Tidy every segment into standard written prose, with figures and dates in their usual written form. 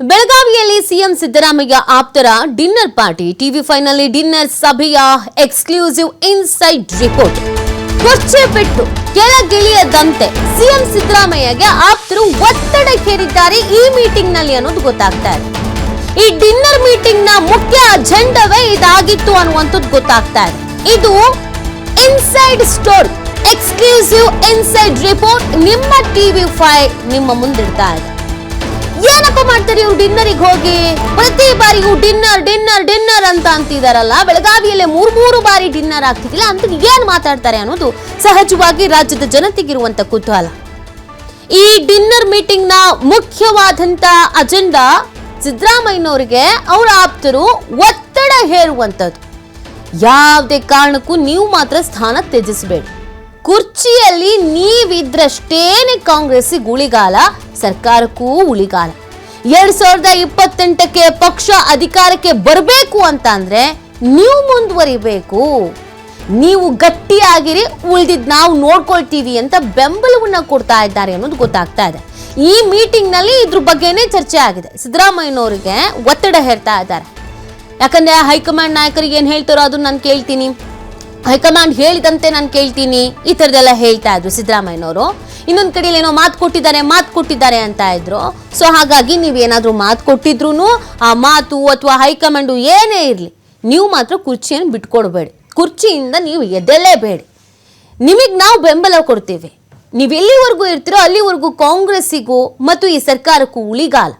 ಬೆಳಗಾವಿಯಲ್ಲಿ ಸಿಎಂ ಸಿದ್ದರಾಮಯ್ಯ ಆಪ್ತರ dinner party ಟಿವಿ5 ನಲ್ಲಿ ಡಿನ್ನರ್ ಸಭೆಯ ಎಕ್ಸ್ಕ್ಲೂಸಿವ್ ಇನ್ಸೈಡ್ ರಿಪೋರ್ಟ್. ಕೊಚ್ಚೆ ಬಿಟ್ಟು ಕೆಳಗಿಳಿಯದಂತೆ ಸಿಎಂ ಸಿದ್ದರಾಮಯ್ಯಗೆ ಆಪ್ತರು ಒತ್ತಡ ಹೇರಿದ್ದಾರೆ ಈ ಮೀಟಿಂಗ್ ನಲ್ಲಿ ಅನ್ನೋದು ಗೊತ್ತಾಗ್ತಾ ಇದೆ. ಈ ಡಿನ್ನರ್ ಮೀಟಿಂಗ್ ನ ಮುಖ್ಯ ಅಜೆಂಡವೇ ಇದಾಗಿತ್ತು ಅನ್ನುವಂಥದ್ದು ಗೊತ್ತಾಗ್ತಾ ಇದೆ. ಇದು inside story, exclusive inside report ನಿಮ್ಮ ಟಿವಿ5 ನಿಮ್ಮ ಮುಂದಿಡ್ತಾ ಇದೆ. ಏನಪ್ಪ ಮಾಡ್ತಾರೆ ಇವ್ರು ಡಿನ್ನರಿಗೆ ಹೋಗಿ? ಪ್ರತಿ ಬಾರಿಯೂ ಡಿನ್ನರ್ ಡಿನ್ನರ್ ಡಿನ್ನರ್ ಅಂತ ಅಂತಿದಾರಲ್ಲ. ಬೆಳಗಾವಿಯಲ್ಲೇ ಮೂರು ಬಾರಿ ಡಿನ್ನರ್ ಆಗ್ತಿದಿಲ್ಲ ಅಂತ ಏನ್ ಮಾತಾಡ್ತಾರೆ ಅನ್ನೋದು ಸಹಜವಾಗಿ ರಾಜ್ಯದ ಜನತೆಗಿರುವಂತ ಕುತೂಹಲ. ಈ ಡಿನ್ನರ್ ಮೀಟಿಂಗ್ ನ ಮುಖ್ಯವಾದಂತ ಅಜೆಂಡಾ ಸಿದ್ದರಾಮಯ್ಯನವರಿಗೆ ಅವರ ಆಪ್ತರು ಒತ್ತಡ ಹೇರುವಂತದ್ದು. ಯಾವುದೇ ಕಾರಣಕ್ಕೂ ನೀವು ಮಾತ್ರ ಸ್ಥಾನ ತ್ಯಜಿಸಬೇಡಿ. ಕುರ್ಚಿಯಲ್ಲಿ ನೀವಿದ್ರಷ್ಟೇನೆ ಕಾಂಗ್ರೆಸ್ಸಿಗೆ ಉಳಿಗಾಲ, ಸರ್ಕಾರಕ್ಕೂ ಉಳಿಗಾಲ. 2028ಕ್ಕೆ ಪಕ್ಷ ಅಧಿಕಾರಕ್ಕೆ ಬರಬೇಕು ಅಂತ ಅಂದ್ರೆ ನೀವು ಮುಂದುವರಿಬೇಕು, ನೀವು ಗಟ್ಟಿಯಾಗಿರಿ, ಉಳಿದಿದ್ ನಾವು ನೋಡ್ಕೊಳ್ತೀವಿ ಅಂತ ಬೆಂಬಲವನ್ನ ಕೊಡ್ತಾ ಇದ್ದಾರೆ ಅನ್ನೋದು ಗೊತ್ತಾಗ್ತಾ ಇದೆ. ಈ ಮೀಟಿಂಗ್ ನಲ್ಲಿ ಇದ್ರ ಬಗ್ಗೆನೇ ಚರ್ಚೆ ಆಗಿದೆ. ಸಿದ್ದರಾಮಯ್ಯನವರಿಗೆ ಒತ್ತಡ ಹೇರ್ತಾ ಇದ್ದಾರೆ. ಯಾಕಂದ್ರೆ ಹೈಕಮಾಂಡ್ ನಾಯಕರಿಗೆ ಏನ್ ಹೇಳ್ತಾರೋ ಅದನ್ನ ನಾನು ಕೇಳ್ತೀನಿ, ಹೈಕಮಾಂಡ್ ಹೇಳಿದಂತೆ ನಾನು ಕೇಳ್ತೀನಿ, ಈ ಥರದೆಲ್ಲ ಹೇಳ್ತಾ ಇದ್ರು ಸಿದ್ದರಾಮಯ್ಯನವರು. ಇನ್ನೊಂದು ಕಡೆಯಲ್ಲಿ ಏನೋ ಮಾತು ಕೊಟ್ಟಿದ್ದಾರೆ ಅಂತ ಇದ್ರು. ಸೊ ಹಾಗಾಗಿ ನೀವೇನಾದ್ರೂ ಮಾತು ಕೊಟ್ಟಿದ್ರು ಆ ಮಾತು ಅಥವಾ ಹೈಕಮಾಂಡು ಏನೇ ಇರಲಿ, ನೀವು ಮಾತ್ರ ಕುರ್ಚಿಯನ್ನು ಬಿಟ್ಕೊಡ್ಬೇಡಿ, ಕುರ್ಚಿಯಿಂದ ನೀವು ಎದ್ದೇಳಲೇಬೇಡಿ. ನಿಮಗೆ ನಾವು ಬೆಂಬಲ ಕೊಡ್ತೀವಿ, ನೀವು ಎಲ್ಲಿವರೆಗೂ ಇರ್ತೀರೋ ಅಲ್ಲಿವರೆಗೂ ಕಾಂಗ್ರೆಸ್ಸಿಗೂ ಮತ್ತು ಈ ಸರ್ಕಾರಕ್ಕೂ ಉಳಿಗಾಲ.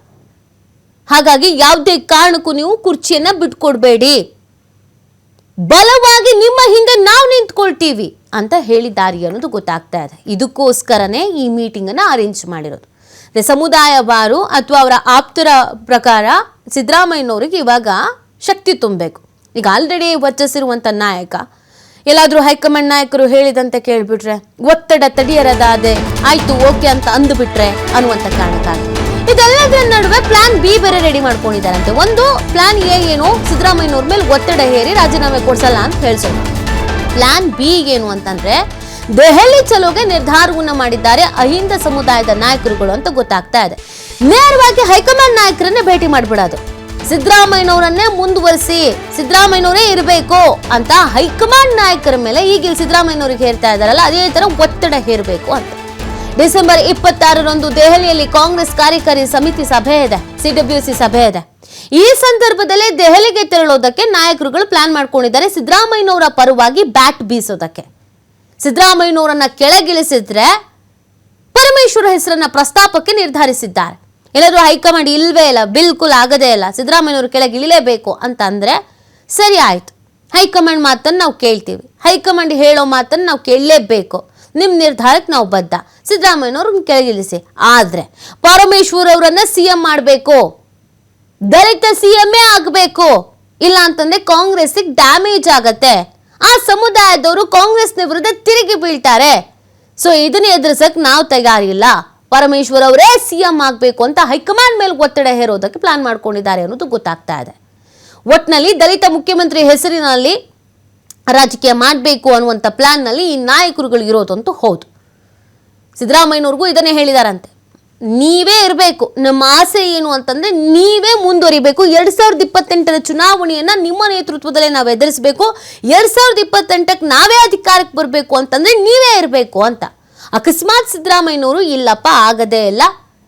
ಹಾಗಾಗಿ ಯಾವುದೇ ಕಾರಣಕ್ಕೂ ನೀವು ಕುರ್ಚಿಯನ್ನ ಬಿಟ್ಕೊಡ್ಬೇಡಿ, ಬಲವಾಗಿ ನಿಮ್ಮ ಹಿಂದೆ ನಾವು ನಿಂತ್ಕೊಳ್ತೀವಿ ಅಂತ ಹೇಳಿದ್ದಾರೆ ಅನ್ನೋದು ಗೊತ್ತಾಗ್ತಾ ಇದೆ. ಇದಕ್ಕೋಸ್ಕರನೇ ಈ ಮೀಟಿಂಗ್ ಅನ್ನ ಅರೇಂಜ್ ಮಾಡಿರೋದು. ಸಮುದಾಯ ಬಾರು ಅಥವಾ ಅವರ ಆಪ್ತರ ಪ್ರಕಾರ ಸಿದ್ದರಾಮಯ್ಯನವರಿಗೆ ಇವಾಗ ಶಕ್ತಿ ತುಂಬಬೇಕು. ಈಗ ಆಲ್ರೆಡಿ ವರ್ಚಸ್ಸಿರುವಂತ ನಾಯಕ ಎಲ್ಲಾದ್ರೂ ಹೈಕಮಾಂಡ್ ನಾಯಕರು ಹೇಳಿದಂತೆ ಕೇಳ್ಬಿಟ್ರೆ, ಒತ್ತಡ ತಡೆಯರದಾದೆ ಆಯ್ತು ಓಕೆ ಅಂತ ಅಂದುಬಿಟ್ರೆ ಅನ್ನುವಂಥ ಕಾರಣಕ್ಕಾಗಿ ಇದೆಲ್ಲದರ ನಡುವೆ ಪ್ಲಾನ್ ಬಿ ಬೇರೆ ರೆಡಿ ಮಾಡ್ಕೊಂಡಿದ್ದಾರಂತೆ. ಒಂದು ಪ್ಲಾನ್ ಎ ಏನು, ಸಿದ್ದರಾಮಯ್ಯನವ್ರ ಮೇಲೆ ಒತ್ತಡ ಹೇರಿ ರಾಜೀನಾಮೆ ಕೊಡ್ಸಲ್ಲ ಅಂತ ಹೇಳ್ಸೋದು. ಪ್ಲಾನ್ ಬಿ ಏನು ಅಂತಂದ್ರೆ ದೆಹಲಿ ಚಲೋಗೆ ನಿರ್ಧಾರವನ್ನ ಮಾಡಿದ್ದಾರೆ ಅಹಿಂದ ಸಮುದಾಯದ ನಾಯಕರುಗಳು ಅಂತ ಗೊತ್ತಾಗ್ತಾ ಇದೆ. ನೇರವಾಗಿ ಹೈಕಮಾಂಡ್ ನಾಯಕರನ್ನೇ ಭೇಟಿ ಮಾಡ್ಬಿಡೋದು, ಸಿದ್ದರಾಮಯ್ಯನವರನ್ನೇ ಮುಂದುವರಿಸಿ, ಸಿದ್ದರಾಮಯ್ಯನವರೇ ಇರಬೇಕು ಅಂತ ಹೈಕಮಾಂಡ್ ನಾಯಕರ ಮೇಲೆ ಈಗ ಸಿದ್ದರಾಮಯ್ಯನವ್ರಿಗೆ ಹೇರ್ತಾ ಇದಾರಲ್ಲ, ಅದೇ ತರ ಒತ್ತಡ ಹೇರಬೇಕು ಅಂತ. ಡಿಸೆಂಬರ್ 26ರಂದು ದೆಹಲಿಯಲ್ಲಿ ಕಾಂಗ್ರೆಸ್ ಕಾರ್ಯಕಾರಿ ಸಮಿತಿ ಸಭೆ ಇದೆ, CWC ಸಭೆ ಇದೆ. ಈ ಸಂದರ್ಭದಲ್ಲಿ ದೆಹಲಿಗೆ ತೆರಳೋದಕ್ಕೆ ನಾಯಕರುಗಳು ಪ್ಲಾನ್ ಮಾಡ್ಕೊಂಡಿದ್ದಾರೆ, ಸಿದ್ದರಾಮಯ್ಯನವರ ಪರವಾಗಿ ಬ್ಯಾಟ್ ಬೀಸೋದಕ್ಕೆ. ಸಿದ್ದರಾಮಯ್ಯನವರನ್ನ ಕೆಳಗಿಳಿಸಿದ್ರೆ ಪರಮೇಶ್ವರ ಹೆಸರನ್ನ ಪ್ರಸ್ತಾಪಕ್ಕೆ ನಿರ್ಧರಿಸಿದ್ದಾರೆ. ಎಲ್ಲರೂ ಹೈಕಮಾಂಡ್ ಇಲ್ವೇ ಇಲ್ಲ, ಬಿಲ್ಕುಲ್ ಆಗದೇ ಇಲ್ಲ, ಸಿದ್ದರಾಮಯ್ಯನವರು ಕೆಳಗಿಳಿಲೇಬೇಕು ಅಂತ ಅಂದ್ರೆ ಸರಿ ಆಯ್ತು, ಹೈಕಮಾಂಡ್ ಮಾತನ್ನು ನಾವು ಕೇಳ್ತೀವಿ, ಹೈಕಮಾಂಡ್ ಹೇಳೋ ಮಾತನ್ನು ನಾವು ಕೇಳಲೇಬೇಕು, ನಿಮ್ಮ ನಿರ್ಧಾರಕ್ಕೆ ನಾವು ಬದ್ಧ, ಸಿದ್ದರಾಮಯ್ಯನವ್ರನ್ನ ಕೆಳಗಿಳಿಸಿ. ಆದ್ರೆ ಪರಮೇಶ್ವರ್ ಅವರನ್ನ ಸಿಎಂ ಮಾಡಬೇಕು, ದಲಿತ ಸಿಎಂఏ ಆಗಬೇಕು, ಇಲ್ಲ ಅಂತಂದ್ರೆ ಕಾಂಗ್ರೆಸ್ಗೆ ಡ್ಯಾಮೇಜ್ ಆಗತ್ತೆ, ಆ ಸಮುದಾಯದವರು ಕಾಂಗ್ರೆಸ್ನ ವಿರುದ್ಧ ತಿರುಗಿ ಬೀಳ್ತಾರೆ. ಸೊ ಇದನ್ನ ಎದುರಿಸಕ್ ನಾವು ತಯಾರಿಲ್ಲ, ಪರಮೇಶ್ವರ್ ಅವರೇ ಸಿಎಂ ಆಗಬೇಕು ಅಂತ ಹೈಕಮಾಂಡ್ ಮೇಲೆ ಒತ್ತಡ ಹೇರೋದಕ್ಕೆ ಪ್ಲಾನ್ ಮಾಡ್ಕೊಂಡಿದ್ದಾರೆ ಅನ್ನೋದು ಗೊತ್ತಾಗ್ತಾ ಇದೆ. ಒಟ್ನಲ್ಲಿ ದಲಿತ ಮುಖ್ಯಮಂತ್ರಿ ಹೆಸರಿನಲ್ಲಿ ರಾಜಕೀಯ ಮಾಡಬೇಕು ಅನ್ನುವಂಥ ಪ್ಲಾನ್ ನಲ್ಲಿ ಈ ನಾಯಕರುಗಳು ಇರೋದಂತೂ ಹೌದು. ಸಿದ್ದರಾಮಯ್ಯನವ್ರಿಗೂ ಇದನ್ನೇ ಹೇಳಿದಾರಂತೆ, ನೀವೇ ಇರಬೇಕು, ನಮ್ಮ ಆಸೆ ಏನು ಅಂತಂದ್ರೆ ನೀವೇ ಮುಂದುವರಿಬೇಕು, 2028ರ ಚುನಾವಣೆಯನ್ನ ನಿಮ್ಮ ನೇತೃತ್ವದಲ್ಲೇ ನಾವು ಎದುರಿಸಬೇಕು, 2028ಕ್ಕೆ ನಾವೇ ಅಧಿಕಾರಕ್ಕೆ ಬರಬೇಕು ಅಂತಂದ್ರೆ ನೀವೇ ಇರಬೇಕು ಅಂತ. ಅಕಸ್ಮಾತ್ ಸಿದ್ದರಾಮಯ್ಯನವರು ಇಲ್ಲಪ್ಪ ಆಗದೇ ಇಲ್ಲ,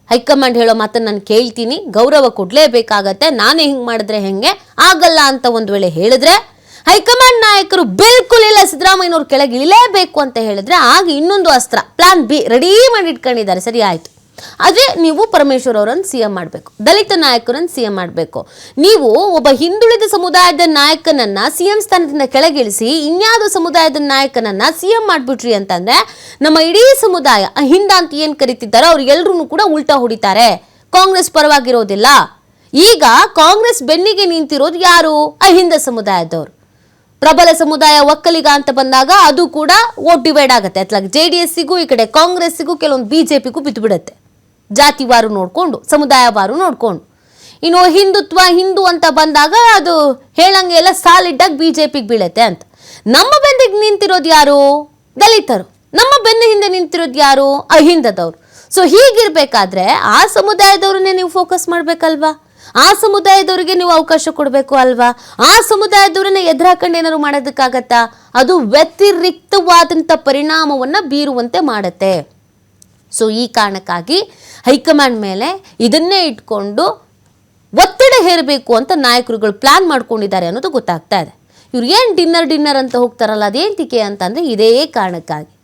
ಹೈಕಮಾಂಡ್ ಹೇಳೋ ಮಾತನ್ನು ನಾನು ಕೇಳ್ತೀನಿ, ಗೌರವ ಕೊಡ್ಲೇಬೇಕಾಗತ್ತೆ, ನಾನೇ ಹಿಂಗೆ ಮಾಡಿದ್ರೆ ಹೆಂಗೆ ಆಗಲ್ಲ ಅಂತ ಒಂದು ವೇಳೆ ಹೇಳಿದ್ರೆ, ಹೈಕಮಾಂಡ್ ನಾಯಕರು ಬಿಲ್ಕುಲ್ ಇಲ್ಲ ಸಿದ್ದರಾಮಯ್ಯನವ್ರು ಕೆಳಗೆ ಇಳಿಲೇಬೇಕು ಅಂತ ಹೇಳಿದ್ರೆ ಆಗ ಇನ್ನೊಂದು ಅಸ್ತ್ರ ಪ್ಲಾನ್ ಬಿ ರೆಡಿ ಮಾಡಿ ಇಟ್ಕೊಂಡಿದ್ದಾರೆ. ಸರಿ ಆಯ್ತು, ಆದ್ರೆ ನೀವು ಪರಮೇಶ್ವರ್ ಅವರನ್ನು ಸಿಎಂ ಮಾಡಬೇಕು, ದಲಿತ ನಾಯಕರನ್ನು ಸಿಎಂ ಮಾಡಬೇಕು. ನೀವು ಒಬ್ಬ ಹಿಂದುಳಿದ ಸಮುದಾಯದ ನಾಯಕನನ್ನ ಸಿಎಂ ಸ್ಥಾನದಿಂದ ಕೆಳಗಿಳಿಸಿ ಇನ್ಯಾವುದೋ ಸಮುದಾಯದ ನಾಯಕನನ್ನ ಸಿಎಂ ಮಾಡ್ಬಿಟ್ರಿ ಅಂತಂದ್ರೆ ನಮ್ಮ ಇಡೀ ಸಮುದಾಯ ಅಹಿಂದ ಅಂತ ಏನ್ ಕರೀತಿದ್ದಾರೋ ಅವ್ರಿಗೆಲ್ರೂ ಕೂಡ ಉಲ್ಟಾ ಹೊಡಿತಾರೆ, ಕಾಂಗ್ರೆಸ್ ಪರವಾಗಿರೋದಿಲ್ಲ. ಈಗ ಕಾಂಗ್ರೆಸ್ ಬೆನ್ನಿಗೆ ನಿಂತಿರೋದು ಯಾರು? ಅಹಿಂದ ಸಮುದಾಯದವರು. ಪ್ರಬಲ ಸಮುದಾಯ ಒಕ್ಕಲಿಗ ಅಂತ ಬಂದಾಗ ಅದು ಕೂಡ ವೋಟ್ ಡಿವೈಡ್ ಆಗುತ್ತೆ, ಅತ್ಲಾಗ JDSಗೂ ಈ ಕಡೆ ಕಾಂಗ್ರೆಸ್ಸಿಗೂ ಕೆಲವೊಂದು BJPಗೂ ಬಿದ್ದು ಬಿಡುತ್ತೆ, ಜಾತಿವಾರು ನೋಡ್ಕೊಂಡು ಸಮುದಾಯವಾರು ನೋಡ್ಕೊಂಡು. ಇನ್ನು ಹಿಂದುತ್ವ ಹಿಂದೂ ಅಂತ ಬಂದಾಗ ಅದು ಹೇಳಂಗೆ ಎಲ್ಲ ಸಾಲಿಡ್ ಆಗಿ BJPಗೆ ಬೀಳುತ್ತೆ ಅಂತ. ನಮ್ಮ ಬೆನ್ನಿಗೆ ನಿಂತಿರೋದು ಯಾರು? ದಲಿತರು. ನಮ್ಮ ಬೆನ್ನ ಹಿಂದೆ ನಿಂತಿರೋದು ಯಾರು? ಅಹಿಂದದವರು. ಸೊ ಹೀಗಿರ್ಬೇಕಾದ್ರೆ ಆ ಸಮುದಾಯದವ್ರನ್ನೇ ನೀವು ಫೋಕಸ್ ಮಾಡ್ಬೇಕಲ್ವಾ, ಆ ಸಮುದಾಯದವರಿಗೆ ನೀವು ಅವಕಾಶ ಕೊಡಬೇಕು ಅಲ್ವಾ, ಆ ಸಮುದಾಯದವ್ರನ್ನ ಎದುರಾಕೊಂಡು ಏನಾದ್ರು ಮಾಡೋದಕ್ಕಾಗತ್ತಾ? ಅದು ವ್ಯತಿರಿಕ್ತವಾದಂಥ ಪರಿಣಾಮವನ್ನು ಬೀರುವಂತೆ ಮಾಡುತ್ತೆ. ಸೊ ಈ ಕಾರಣಕ್ಕಾಗಿ ಹೈಕಮಾಂಡ್ ಮೇಲೆ ಇದನ್ನೇ ಇಟ್ಕೊಂಡು ಒತ್ತಡ ಹೇರಬೇಕು ಅಂತ ನಾಯಕರುಗಳು ಪ್ಲಾನ್ ಮಾಡ್ಕೊಂಡಿದ್ದಾರೆ ಅನ್ನೋದು ಗೊತ್ತಾಗ್ತಾ ಇದೆ. ಇವ್ರು ಏನು ಡಿನ್ನರ್ ಅಂತ ಹೋಗ್ತಾರಲ್ಲ, ಅದೇಂತಿಕೆ ಅಂತಂದರೆ ಇದೇ ಕಾರಣಕ್ಕಾಗಿ.